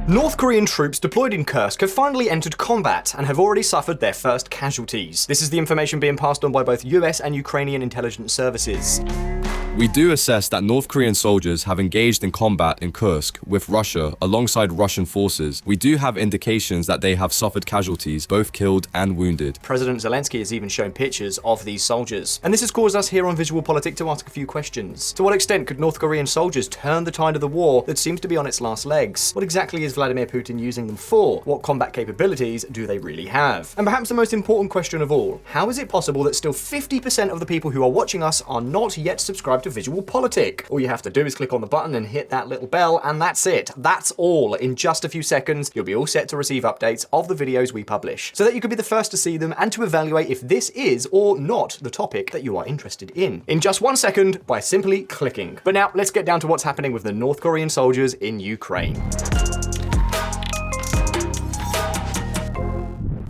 North Korean troops deployed in Kursk have finally entered combat and have already suffered their first casualties. This is the information being passed on by both US and Ukrainian intelligence services. We do assess that North Korean soldiers have engaged in combat in Kursk with Russia alongside Russian forces. We do have indications that they have suffered casualties, both killed and wounded. President Zelensky has even shown pictures of these soldiers. And this has caused us here on VisualPolitik to ask a few questions. To what extent could North Korean soldiers turn the tide of the war that seems to be on its last legs? What exactly is Vladimir Putin using them for? What combat capabilities do they really have? And perhaps the most important question of all, how is it possible that still 50% of the people who are watching us are not yet subscribed to VisualPolitik? All you have to do is click on the button and hit that little bell, and that's it. That's all. In just a few seconds, you'll be all set to receive updates of the videos we publish, so that you can be the first to see them and to evaluate if this is or not the topic that you are interested in just 1 second by simply clicking. But now let's get down to what's happening with the North Korean soldiers in Ukraine.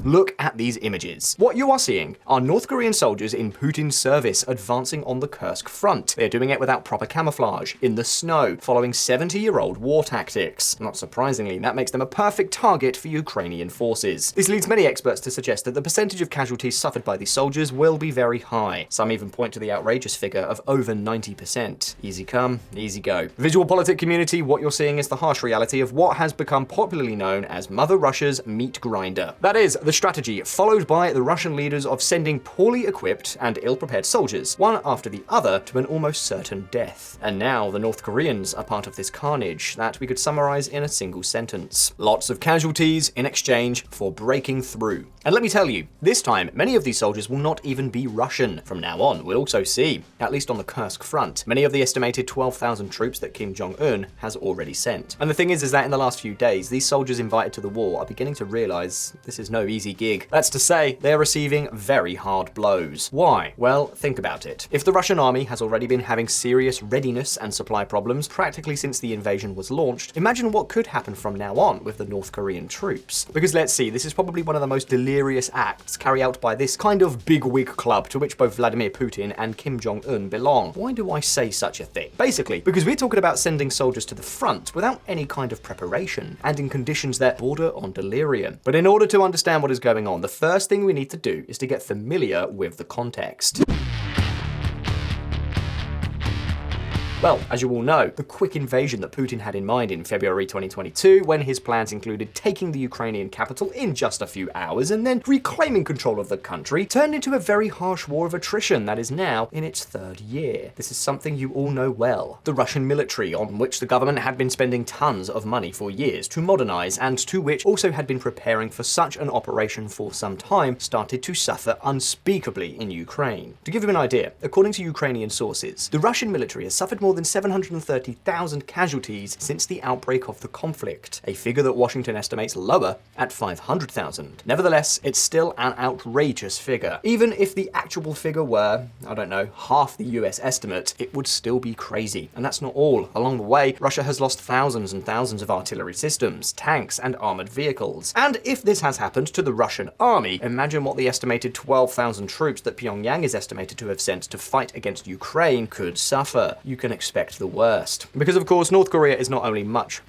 Look at these images. What you are seeing are North Korean soldiers in Putin's service advancing on the Kursk front. They're doing it without proper camouflage, in the snow, following 70-year-old war tactics. Not surprisingly, that makes them a perfect target for Ukrainian forces. This leads many experts to suggest that the percentage of casualties suffered by these soldiers will be very high. Some even point to the outrageous figure of over 90%. Easy come, easy go. VisualPolitik community, what you're seeing is the harsh reality of what has become popularly known as Mother Russia's meat grinder. That is, the strategy followed by the Russian leaders of sending poorly equipped and ill-prepared soldiers, one after the other, to an almost certain death. And now the North Koreans are part of this carnage that we could summarize in a single sentence. Lots of casualties in exchange for breaking through. And let me tell you, this time, many of these soldiers will not even be Russian. From now on, we'll also see, at least on the Kursk front, many of the estimated 12,000 troops that Kim Jong-un has already sent. And the thing is that in the last few days, these soldiers invited to the war are beginning to realize this is no easy gig. That's to say, they're receiving very hard blows. Why? Well, think about it. If the Russian army has already been having serious readiness and supply problems practically since the invasion was launched, imagine what could happen from now on with the North Korean troops. Because let's see, this is probably one of the most delirious acts carried out by this kind of bigwig club to which both Vladimir Putin and Kim Jong-un belong. Why do I say such a thing? Basically, because we're talking about sending soldiers to the front without any kind of preparation and in conditions that border on delirium. But in order to understand what is going on, the first thing we need to do is to get familiar with the context. Well, as you all know, the quick invasion that Putin had in mind in February 2022, when his plans included taking the Ukrainian capital in just a few hours and then reclaiming control of the country, turned into a very harsh war of attrition that is now in its third year. This is something you all know well. The Russian military, on which the government had been spending tons of money for years to modernize and to which also had been preparing for such an operation for some time, started to suffer unspeakably in Ukraine. To give you an idea, according to Ukrainian sources, the Russian military has suffered more than 730,000 casualties since the outbreak of the conflict, a figure that Washington estimates lower at 500,000. Nevertheless, it's still an outrageous figure. Even if the actual figure were, I don't know, half the US estimate, it would still be crazy. And that's not all. Along the way, Russia has lost thousands and thousands of artillery systems, tanks, and armored vehicles. And if this has happened to the Russian army, imagine what the estimated 12,000 troops that Pyongyang is estimated to have sent to fight against Ukraine could suffer. You can expect the worst. Because of course, North Korea is not only much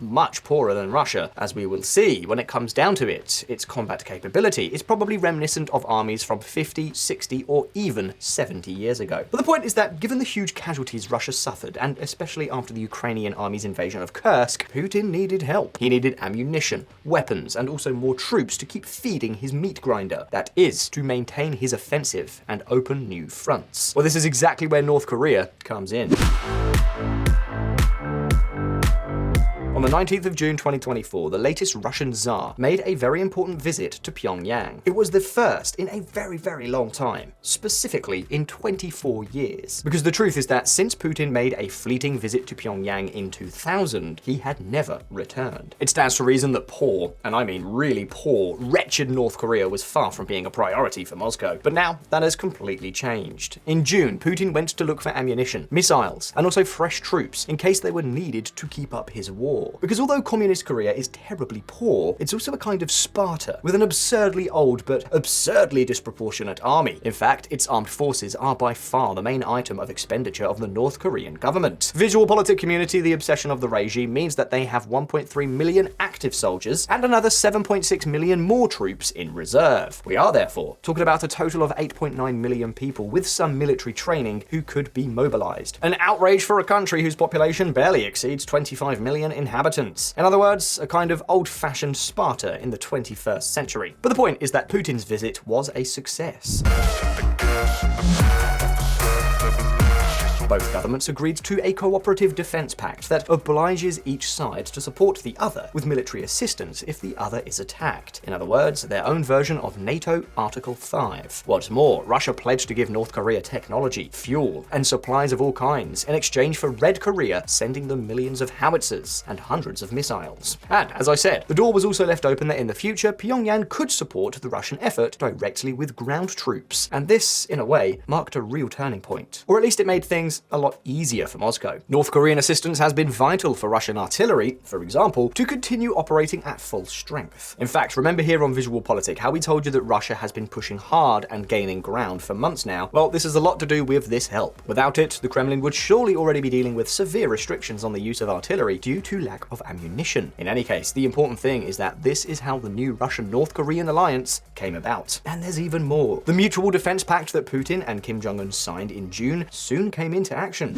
poorer than Russia, as we will see when it comes down to it. Its combat capability is probably reminiscent of armies from 50, 60, or even 70 years ago. But the point is that given the huge casualties Russia suffered, and especially after the Ukrainian army's invasion of Kursk, Putin needed help. He needed ammunition, weapons, and also more troops to keep feeding his meat grinder. That is, to maintain his offensive and open new fronts. Well, this is exactly where North Korea comes in. On the 19th of June 2024, the latest Russian Tsar made a very important visit to Pyongyang. It was the first in a very, very long time, specifically in 24 years. Because the truth is that since Putin made a fleeting visit to Pyongyang in 2000, he had never returned. It stands to reason that poor, and I mean really poor, wretched North Korea was far from being a priority for Moscow. But now that has completely changed. In June, Putin went to look for ammunition, missiles, and also fresh troops in case they were needed to keep up his war. more. Because although communist Korea is terribly poor, it's also a kind of Sparta, with an absurdly old but absurdly disproportionate army. In fact, its armed forces are by far the main item of expenditure of the North Korean government. VisualPolitik community, the obsession of the regime means that they have 1.3 million active soldiers and another 7.6 million more troops in reserve. We are therefore talking about a total of 8.9 million people with some military training who could be mobilized. An outrage for a country whose population barely exceeds 25 million inhabitants. In other words, a kind of old-fashioned Sparta in the 21st century. But the point is that Putin's visit was a success. Both governments agreed to a cooperative defense pact that obliges each side to support the other with military assistance if the other is attacked. In other words, their own version of NATO Article 5. What's more, Russia pledged to give North Korea technology, fuel, and supplies of all kinds in exchange for Red Korea sending them millions of howitzers and hundreds of missiles. And as I said, the door was also left open that in the future, Pyongyang could support the Russian effort directly with ground troops. And this, in a way, marked a real turning point. Or at least it made things a lot easier for Moscow. North Korean assistance has been vital for Russian artillery, for example, to continue operating at full strength. In fact, remember here on VisualPolitik how we told you that Russia has been pushing hard and gaining ground for months now? Well, this has a lot to do with this help. Without it, the Kremlin would surely already be dealing with severe restrictions on the use of artillery due to lack of ammunition. In any case, the important thing is that this is how the new Russian-North Korean alliance came about. And there's even more. The mutual defense pact that Putin and Kim Jong-un signed in June soon came into action.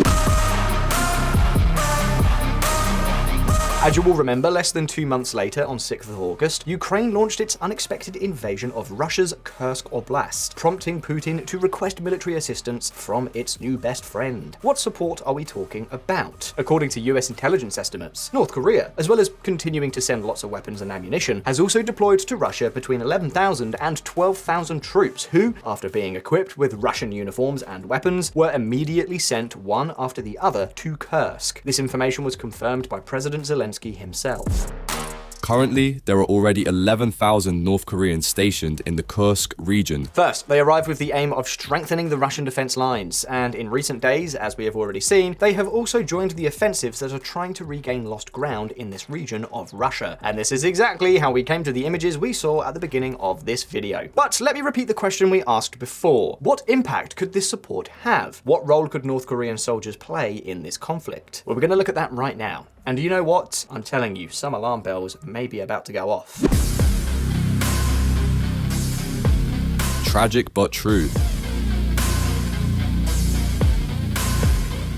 As you will remember, less than 2 months later, on 6th of August, Ukraine launched its unexpected invasion of Russia's Kursk Oblast, prompting Putin to request military assistance from its new best friend. What support are we talking about? According to US intelligence estimates, North Korea, as well as continuing to send lots of weapons and ammunition, has also deployed to Russia between 11,000 and 12,000 troops who, after being equipped with Russian uniforms and weapons, were immediately sent one after the other to Kursk. This information was confirmed by President Zelensky himself. Currently, there are already 11,000 North Koreans stationed in the Kursk region. First, they arrived with the aim of strengthening the Russian defense lines, and in recent days, as we have already seen, they have also joined the offensives that are trying to regain lost ground in this region of Russia. And this is exactly how we came to the images we saw at the beginning of this video. But let me repeat the question we asked before. What impact could this support have? What role could North Korean soldiers play in this conflict? Well, we're going to look at that right now. And you know what? I'm telling you, some alarm bells may be about to go off. Tragic but true.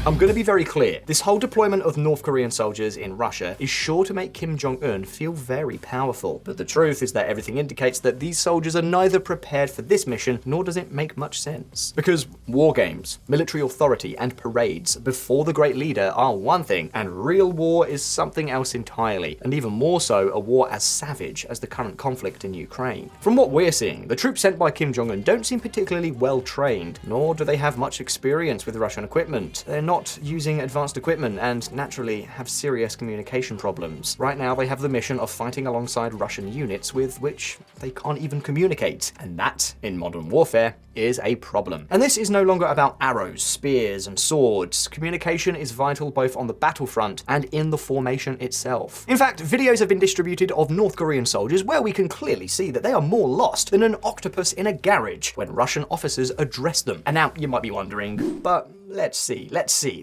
I'm going to be very clear. This whole deployment of North Korean soldiers in Russia is sure to make Kim Jong-un feel very powerful. But the truth is that everything indicates that these soldiers are neither prepared for this mission, nor does it make much sense. Because war games, military authority, and parades before the great leader are one thing, and real war is something else entirely, and even more so, a war as savage as the current conflict in Ukraine. From what we're seeing, the troops sent by Kim Jong-un don't seem particularly well trained, nor do they have much experience with Russian equipment. They're not using advanced equipment and naturally have serious communication problems. Right now they have the mission of fighting alongside Russian units with which they can't even communicate. And that, in modern warfare, is a problem. And this is no longer about arrows, spears, and swords. Communication is vital both on the battlefront and in the formation itself. In fact, videos have been distributed of North Korean soldiers where we can clearly see that they are more lost than an octopus in a garage when Russian officers address them. And now you might be wondering, but let's see.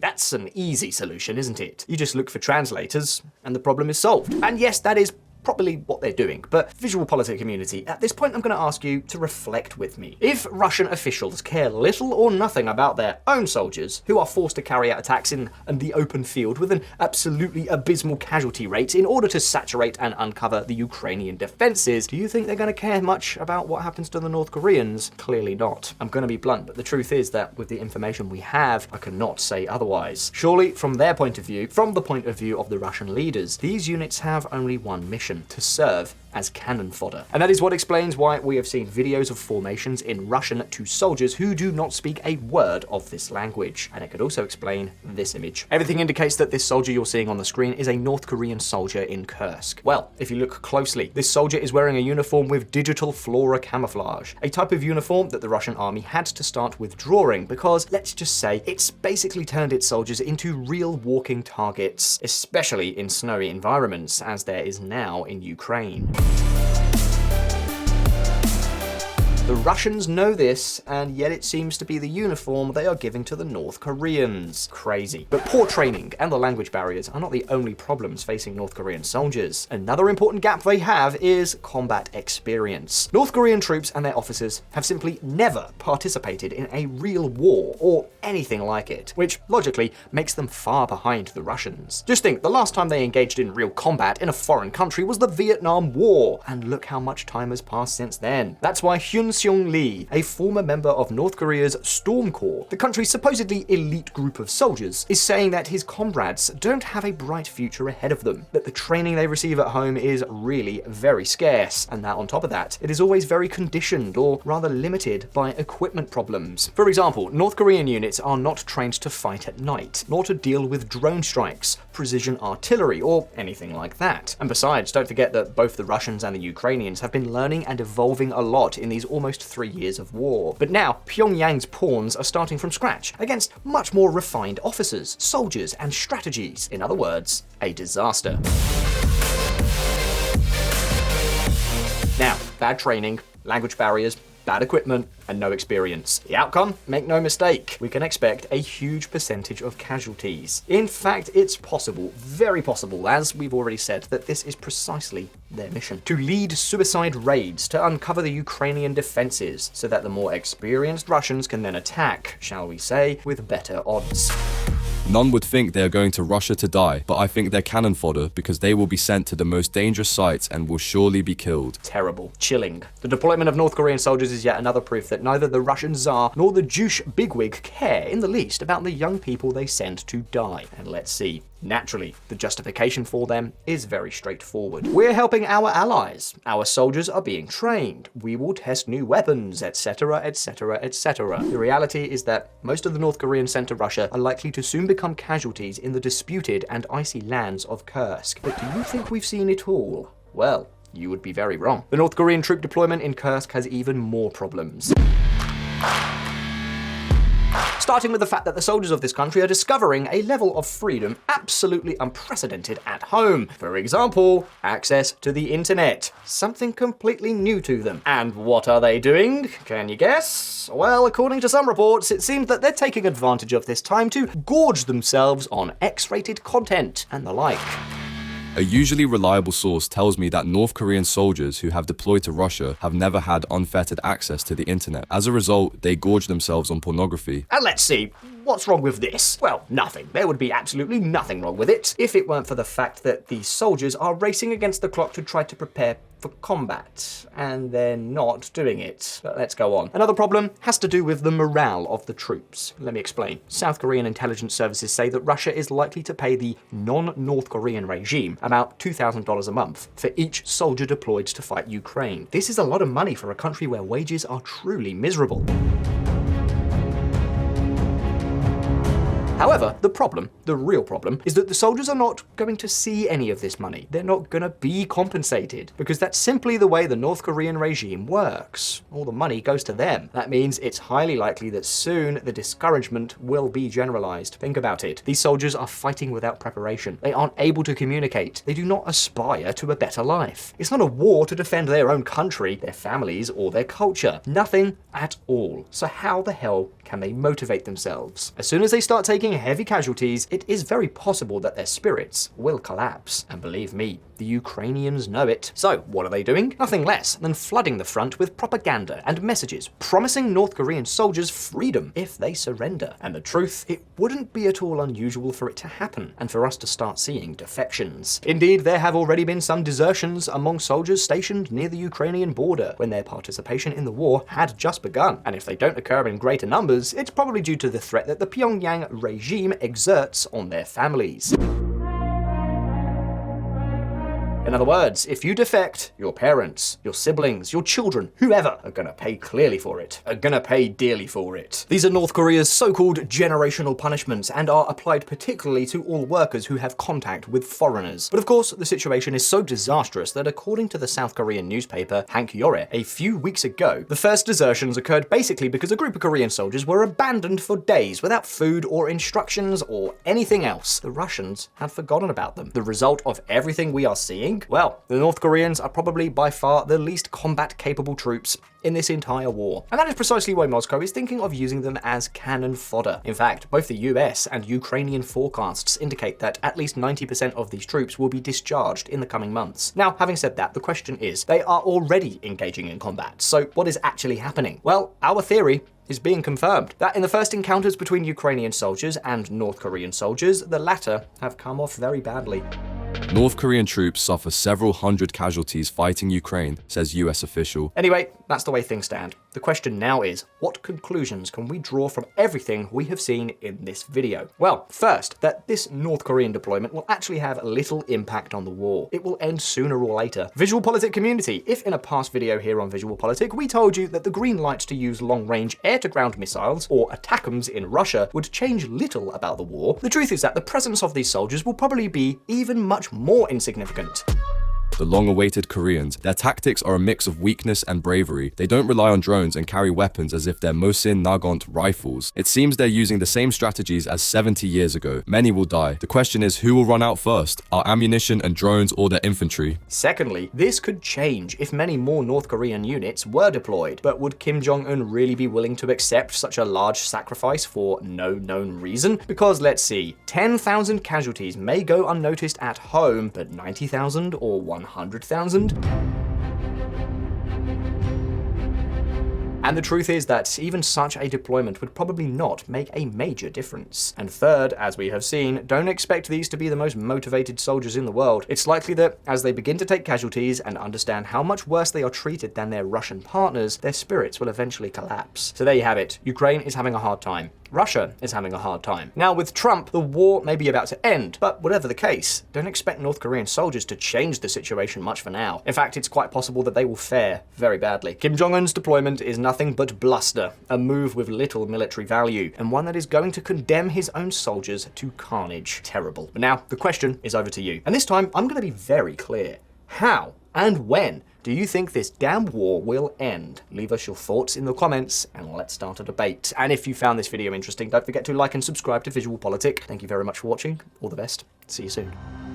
That's an easy solution, isn't it? You just look for translators and the problem is solved. And yes, that is probably what they're doing. But VisualPolitik community, at this point I'm going to ask you to reflect with me. If Russian officials care little or nothing about their own soldiers, who are forced to carry out attacks in the open field with an absolutely abysmal casualty rate in order to saturate and uncover the Ukrainian defenses, do you think they're going to care much about what happens to the North Koreans? Clearly not. I'm going to be blunt, but the truth is that with the information we have, I cannot say otherwise. Surely, from their point of view, from the point of view of the Russian leaders, these units have only one mission: to serve as cannon fodder. And that is what explains why we have seen videos of formations in Russian to soldiers who do not speak a word of this language. And it could also explain this image. Everything indicates that this soldier you're seeing on the screen is a North Korean soldier in Kursk. Well, if you look closely, this soldier is wearing a uniform with digital flora camouflage, a type of uniform that the Russian army had to start withdrawing because, let's just say, it's basically turned its soldiers into real walking targets, especially in snowy environments, as there is now in Ukraine. The Russians know this, and yet it seems to be the uniform they are giving to the North Koreans. Crazy. But poor training and the language barriers are not the only problems facing North Korean soldiers. Another important gap they have is combat experience. North Korean troops and their officers have simply never participated in a real war or anything like it, which logically makes them far behind the Russians. Just think, the last time they engaged in real combat in a foreign country was the Vietnam War, and look how much time has passed since then. That's why Hyun Seung Lee, a former member of North Korea's Storm Corps, the country's supposedly elite group of soldiers, is saying that his comrades don't have a bright future ahead of them, that the training they receive at home is really very scarce, and that on top of that, it is always very conditioned, or rather limited, by equipment problems. For example, North Korean units are not trained to fight at night, nor to deal with drone strikes, precision artillery, or anything like that. And besides, don't forget that both the Russians and the Ukrainians have been learning and evolving a lot in these almost 3 years of war. But now, Pyongyang's pawns are starting from scratch against much more refined officers, soldiers, and strategies. In other words, a disaster. Now, bad training, language barriers, bad equipment, and no experience. The outcome? Make no mistake, we can expect a huge percentage of casualties. In fact, it's possible, very possible, as we've already said, that this is precisely their mission. To lead suicide raids, to uncover the Ukrainian defenses, so that the more experienced Russians can then attack, shall we say, with better odds. None would think they are going to Russia to die, but I think they're cannon fodder because they will be sent to the most dangerous sites and will surely be killed. Terrible. Chilling. The deployment of North Korean soldiers is yet another proof that neither the Russian Tsar nor the Jewish bigwig care in the least about the young people they send to die. And let's see. Naturally, the justification for them is very straightforward. We're helping our allies. Our soldiers are being trained. We will test new weapons, etc., etc., etc. The reality is that most of the North Koreans sent to Russia are likely to soon become casualties in the disputed and icy lands of Kursk. But do you think we've seen it all? Well, you would be very wrong. The North Korean troop deployment in Kursk has even more problems. Starting with the fact that the soldiers of this country are discovering a level of freedom absolutely unprecedented at home. For example, access to the internet. Something completely new to them. And what are they doing? Can you guess? Well, according to some reports, it seems that they're taking advantage of this time to gorge themselves on X-rated content and the like. A usually reliable source tells me that North Korean soldiers who have deployed to Russia have never had unfettered access to the internet. As a result, they gorge themselves on pornography. And let's see, what's wrong with this? Well, nothing. There would be absolutely nothing wrong with it if it weren't for the fact that these soldiers are racing against the clock to try to prepare for combat, and they're not doing it. But let's go on. Another problem has to do with the morale of the troops. Let me explain. South Korean intelligence services say that Russia is likely to pay the non-North Korean regime about $2,000 a month for each soldier deployed to fight Ukraine. This is a lot of money for a country where wages are truly miserable. However, the real problem, is that the soldiers are not going to see any of this money. They're not going to be compensated, because that's simply the way the North Korean regime works. All the money goes to them. That means it's highly likely that soon the discouragement will be generalized. Think about it. These soldiers are fighting without preparation. They aren't able to communicate. They do not aspire to a better life. It's not a war to defend their own country, their families, or their culture. Nothing at all. So how the hell can they motivate themselves? As soon as they start taking heavy casualties, it is very possible that their spirits will collapse. And believe me, the Ukrainians know it. So what are they doing? Nothing less than flooding the front with propaganda and messages promising North Korean soldiers freedom if they surrender. And the truth, it wouldn't be at all unusual for it to happen and for us to start seeing defections. Indeed, there have already been some desertions among soldiers stationed near the Ukrainian border when their participation in the war had just begun. And if they don't occur in greater numbers, it's probably due to the threat that the Pyongyang regime exerts on their families. In other words, if you defect, your parents, your siblings, your children, whoever are gonna pay clearly for it, are gonna pay dearly for it. These are North Korea's so-called generational punishments and are applied particularly to all workers who have contact with foreigners. But of course, the situation is so disastrous that according to the South Korean newspaper Hankyoreh, a few weeks ago, the first desertions occurred basically because a group of Korean soldiers were abandoned for days without food or instructions or anything else. The Russians had forgotten about them. The result of everything we are seeing? Well, the North Koreans are probably by far the least combat-capable troops in this entire war. And that is precisely why Moscow is thinking of using them as cannon fodder. In fact, both the US and Ukrainian forecasts indicate that at least 90% of these troops will be discharged in the coming months. Now, having said that, the question is, they are already engaging in combat, so what is actually happening? Well, our theory is being confirmed that in the first encounters between Ukrainian soldiers and North Korean soldiers, the latter have come off very badly. North Korean troops suffer several hundred casualties fighting Ukraine, says US official. Anyway, that's the way things stand. The question now is, what conclusions can we draw from everything we have seen in this video? Well, first, that this North Korean deployment will actually have little impact on the war. It will end sooner or later. VisualPolitik community, if in a past video here on VisualPolitik we told you that the green lights to use long-range air-to-ground missiles, or ATACMS in Russia, would change little about the war, the truth is that the presence of these soldiers will probably be even much more insignificant. The long-awaited Koreans, their tactics are a mix of weakness and bravery. They don't rely on drones and carry weapons as if they're Mosin Nagant rifles. It seems they're using the same strategies as 70 years ago. Many will die. The question is, who will run out first? Our ammunition and drones or their infantry? Secondly, this could change if many more North Korean units were deployed. But would Kim Jong-un really be willing to accept such a large sacrifice for no known reason? Because let's see, 10,000 casualties may go unnoticed at home, but 90,000 or 100,000? And the truth is that even such a deployment would probably not make a major difference. And third, as we have seen, don't expect these to be the most motivated soldiers in the world. It's likely that as they begin to take casualties and understand how much worse they are treated than their Russian partners, their spirits will eventually collapse. So there you have it. Ukraine is having a hard time. Russia is having a hard time. Now with Trump, the war may be about to end, but whatever the case, don't expect North Korean soldiers to change the situation much for now. In fact, it's quite possible that they will fare very badly. Kim Jong-un's deployment is nothing but bluster, a move with little military value, and one that is going to condemn his own soldiers to carnage. Terrible. But now, the question is over to you. And this time, I'm going to be very clear. How and when do you think this damn war will end? Leave us your thoughts in the comments and let's start a debate. And if you found this video interesting, don't forget to like and subscribe to VisualPolitik. Thank you very much for watching. All the best. See you soon.